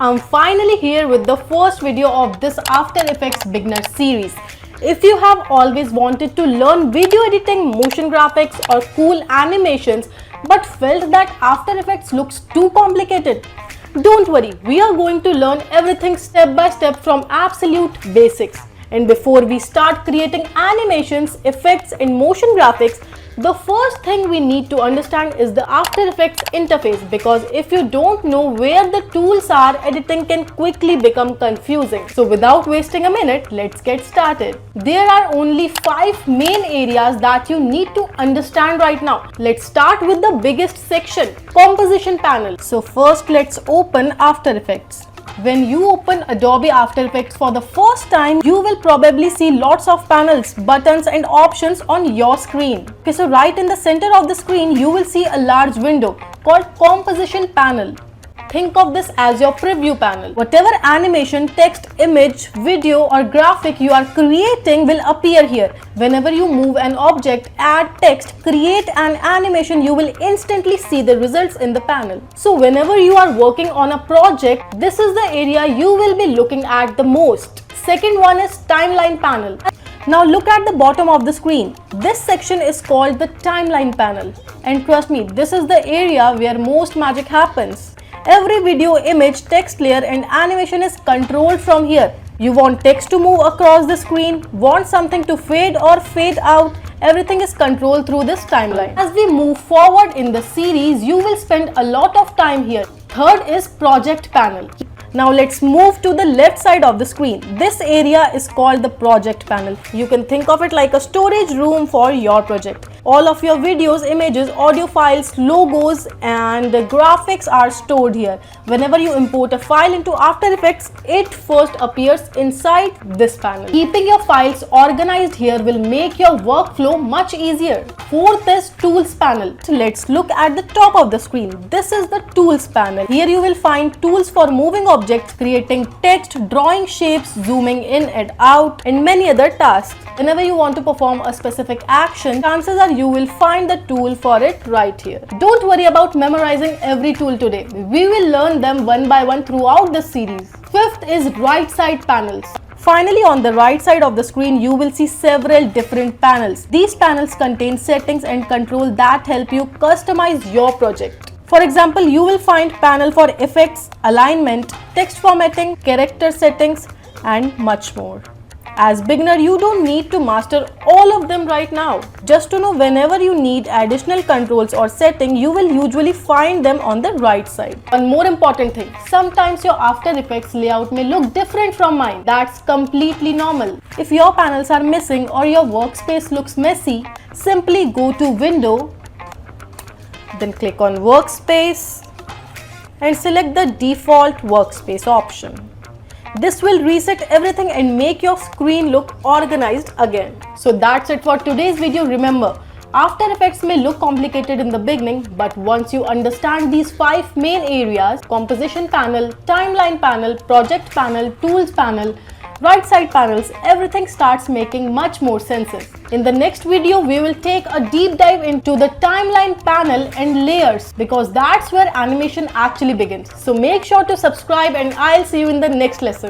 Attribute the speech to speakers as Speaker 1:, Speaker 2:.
Speaker 1: I'm finally here with the first video of this After Effects beginner series. If you have always wanted to learn video editing, motion graphics or cool animations but felt that After Effects looks too complicated, don't worry, we are going to learn everything step by step from absolute basics. And before we start creating animations, effects and motion graphics, the first thing we need to understand is the After Effects interface, because if you don't know where the tools are, editing can quickly become confusing. So without wasting a minute, let's get started. There are only 5 main areas that you need to understand right now. Let's start with the biggest section, composition panel. So first let's open After Effects. When you open Adobe After Effects for the first time, you will probably see lots of panels, buttons and options on your screen. Okay, so right in the center of the screen, you will see a large window called Composition Panel. Think of this as your preview panel. Whatever animation, text, image, video or graphic you are creating will appear here. Whenever you move an object, add text, create an animation, you will instantly see the results in the panel. So whenever you are working on a project, this is the area you will be looking at the most. Second one is Timeline Panel. Now look at the bottom of the screen. This section is called the Timeline Panel. And trust me, this is the area where most magic happens. Every video, image, text layer and animation is controlled from here. You want text to move across the screen, want something to fade or fade out, everything is controlled through this timeline. As we move forward in the series, you will spend a lot of time here. Third is Project Panel. Now let's move to the left side of the screen. This area is called the Project Panel. You can think of it like a storage room for your project. All of your videos, images, audio files, logos and graphics are stored here. Whenever you import a file into After Effects, it first appears inside this panel. Keeping your files organized here will make your workflow much easier. Fourth is Tools Panel. So let's look at the top of the screen. This is the Tools panel. Here you will find tools for moving objects, creating text, drawing shapes, zooming in and out and many other tasks. Whenever you want to perform a specific action, chances are you will find the tool for it right here. Don't worry about memorizing every tool today. We will learn them one by one throughout the series. Fifth is Right Side Panels. Finally, on the right side of the screen, you will see several different panels. These panels contain settings and control that help you customize your project. For example, you will find panel for effects, alignment, text formatting, character settings and much more. As beginner, you don't need to master all of them right now. Just to know whenever you need additional controls or setting, you will usually find them on the right side. One more important thing, sometimes your After Effects layout may look different from mine. That's completely normal. If your panels are missing or your workspace looks messy, simply go to Window, then click on Workspace and select the default workspace option. This will reset everything and make your screen look organized again. So that's it for today's video. Remember, After Effects may look complicated in the beginning, but once you understand these 5 main areas, Composition Panel, Timeline Panel, Project Panel, Tools Panel, Right Side Panels, everything starts making much more sense. In the next video, we will take a deep dive into the Timeline Panel and layers, because that's where animation actually begins. So make sure to subscribe and I'll see you in the next lesson.